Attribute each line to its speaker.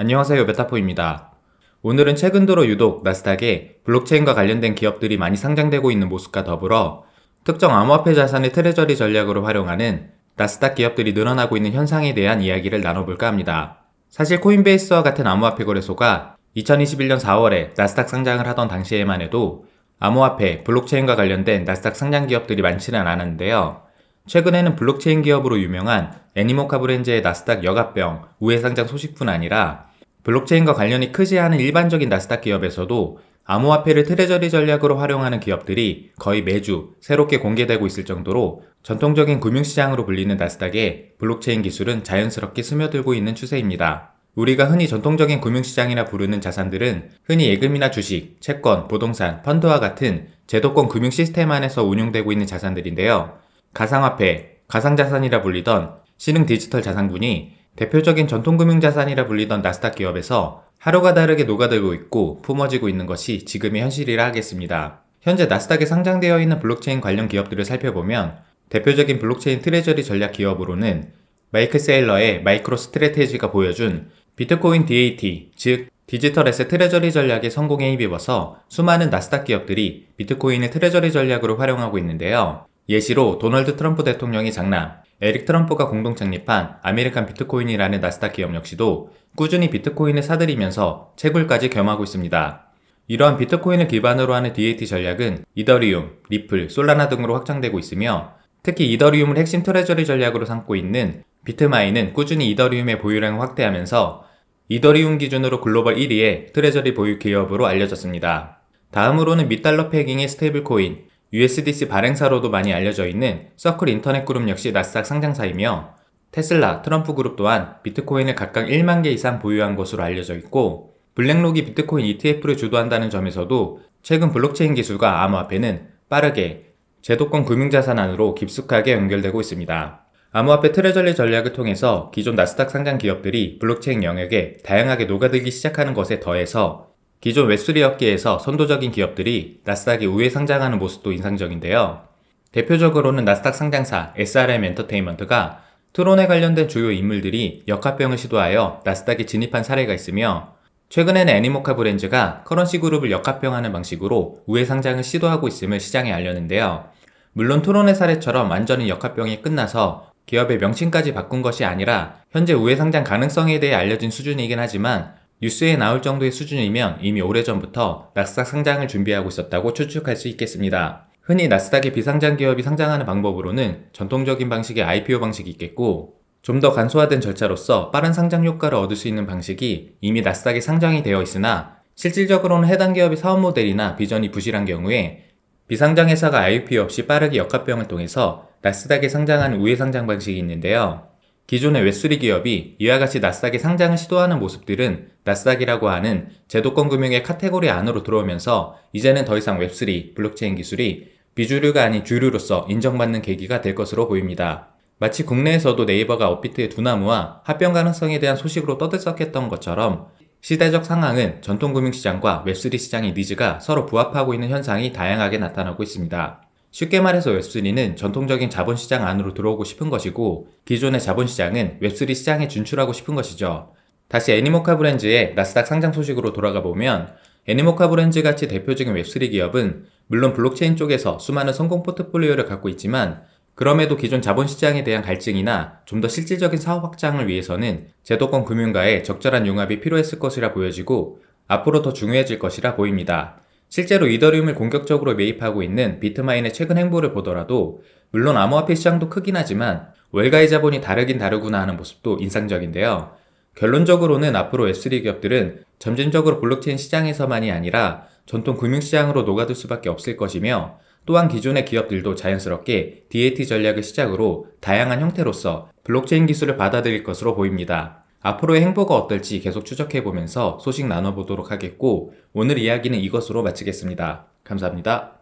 Speaker 1: 안녕하세요, 메타포입니다. 오늘은 최근 들어 유독 나스닥에 블록체인과 관련된 기업들이 많이 상장되고 있는 모습과 더불어 특정 암호화폐 자산의 트레저리 전략으로 활용하는 나스닥 기업들이 늘어나고 있는 현상에 대한 이야기를 나눠볼까 합니다. 사실 코인베이스와 같은 암호화폐 거래소가 2021년 4월에 나스닥 상장을 하던 당시에만 해도 암호화폐, 블록체인과 관련된 나스닥 상장 기업들이 많지는 않았는데요. 최근에는 블록체인 기업으로 유명한 애니모카 브랜드의 나스닥 여갑병 우회 상장 소식뿐 아니라 블록체인과 관련이 크지 않은 일반적인 나스닥 기업에서도 암호화폐를 트레저리 전략으로 활용하는 기업들이 거의 매주 새롭게 공개되고 있을 정도로 전통적인 금융시장으로 불리는 나스닥에 블록체인 기술은 자연스럽게 스며들고 있는 추세입니다. 우리가 흔히 전통적인 금융시장이라 부르는 자산들은 흔히 예금이나 주식, 채권, 부동산, 펀드와 같은 제도권 금융 시스템 안에서 운용되고 있는 자산들인데요. 가상화폐, 가상자산이라 불리던 신흥 디지털 자산군이 대표적인 전통금융자산이라 불리던 나스닥 기업에서 하루가 다르게 녹아들고 있고 품어지고 있는 것이 지금의 현실이라 하겠습니다. 현재 나스닥에 상장되어 있는 블록체인 관련 기업들을 살펴보면 대표적인 블록체인 트레저리 전략 기업으로는 마이크 세일러의 마이크로 스트래테지가 보여준 비트코인 DAT, 즉 디지털 에셋 트레저리 전략의 성공에 힘입어서 수많은 나스닥 기업들이 비트코인을 트레저리 전략으로 활용하고 있는데요. 예시로 도널드 트럼프 대통령이 장남, 에릭 트럼프가 공동 창립한 아메리칸 비트코인이라는 나스닥 기업 역시도 꾸준히 비트코인을 사들이면서 채굴까지 겸하고 있습니다. 이러한 비트코인을 기반으로 하는 DAT 전략은 이더리움, 리플, 솔라나 등으로 확장되고 있으며 특히 이더리움을 핵심 트레저리 전략으로 삼고 있는 비트마인은 꾸준히 이더리움의 보유량을 확대하면서 이더리움 기준으로 글로벌 1위의 트레저리 보유 기업으로 알려졌습니다. 다음으로는 밑달러 패깅의 스테이블코인, USDC 발행사로도 많이 알려져 있는 서클 인터넷 그룹 역시 나스닥 상장사이며 테슬라, 트럼프 그룹 또한 비트코인을 각각 1만 개 이상 보유한 것으로 알려져 있고 블랙록이 비트코인 ETF를 주도한다는 점에서도 최근 블록체인 기술과 암호화폐는 빠르게 제도권 금융자산 안으로 깊숙하게 연결되고 있습니다. 암호화폐 트레저리 전략을 통해서 기존 나스닥 상장 기업들이 블록체인 영역에 다양하게 녹아들기 시작하는 것에 더해서 기존 웹3 업계에서 선도적인 기업들이 나스닥에 우회 상장하는 모습도 인상적인데요. 대표적으로는 나스닥 상장사 SRM 엔터테인먼트가 트론에 관련된 주요 인물들이 역합병을 시도하여 나스닥에 진입한 사례가 있으며 최근에는 애니모카 브랜드가 커런시 그룹을 역합병하는 방식으로 우회 상장을 시도하고 있음을 시장에 알렸는데요. 물론 트론의 사례처럼 완전히 역합병이 끝나서 기업의 명칭까지 바꾼 것이 아니라 현재 우회 상장 가능성에 대해 알려진 수준이긴 하지만 뉴스에 나올 정도의 수준이면 이미 오래전부터 나스닥 상장을 준비하고 있었다고 추측할 수 있겠습니다. 흔히 나스닥의 비상장 기업이 상장하는 방법으로는 전통적인 방식의 IPO 방식이 있겠고 좀 더 간소화된 절차로서 빠른 상장 효과를 얻을 수 있는 방식이 이미 나스닥에 상장이 되어 있으나 실질적으로는 해당 기업의 사업 모델이나 비전이 부실한 경우에 비상장 회사가 IPO 없이 빠르게 역합병을 통해서 나스닥에 상장하는 우회 상장 방식이 있는데요. 기존의 웹3 기업이 이와 같이 나스닥에 상장을 시도하는 모습들은 나스닥이라고 하는 제도권 금융의 카테고리 안으로 들어오면서 이제는 더 이상 웹3, 블록체인 기술이 비주류가 아닌 주류로서 인정받는 계기가 될 것으로 보입니다. 마치 국내에서도 네이버가 업비트의 두나무와 합병 가능성에 대한 소식으로 떠들썩했던 것처럼 시대적 상황은 전통금융시장과 웹3 시장의 니즈가 서로 부합하고 있는 현상이 다양하게 나타나고 있습니다. 쉽게 말해서 웹3는 전통적인 자본시장 안으로 들어오고 싶은 것이고 기존의 자본시장은 웹3 시장에 진출하고 싶은 것이죠. 다시 애니모카 브랜드의 나스닥 상장 소식으로 돌아가 보면 애니모카 브랜드 같이 대표적인 웹3 기업은 물론 블록체인 쪽에서 수많은 성공 포트폴리오를 갖고 있지만 그럼에도 기존 자본시장에 대한 갈증이나 좀 더 실질적인 사업 확장을 위해서는 제도권 금융가의 적절한 융합이 필요했을 것이라 보여지고 앞으로 더 중요해질 것이라 보입니다. 실제로 이더리움을 공격적으로 매입하고 있는 비트마인의 최근 행보를 보더라도 물론 암호화폐 시장도 크긴 하지만 월가의 자본이 다르긴 다르구나 하는 모습도 인상적인데요. 결론적으로는 앞으로 웹3 기업들은 점진적으로 블록체인 시장에서만이 아니라 전통 금융시장으로 녹아들 수밖에 없을 것이며 또한 기존의 기업들도 자연스럽게 DAT 전략을 시작으로 다양한 형태로서 블록체인 기술을 받아들일 것으로 보입니다. 앞으로의 행보가 어떨지 계속 추적해보면서 소식 나눠보도록 하겠고 오늘 이야기는 이것으로 마치겠습니다. 감사합니다.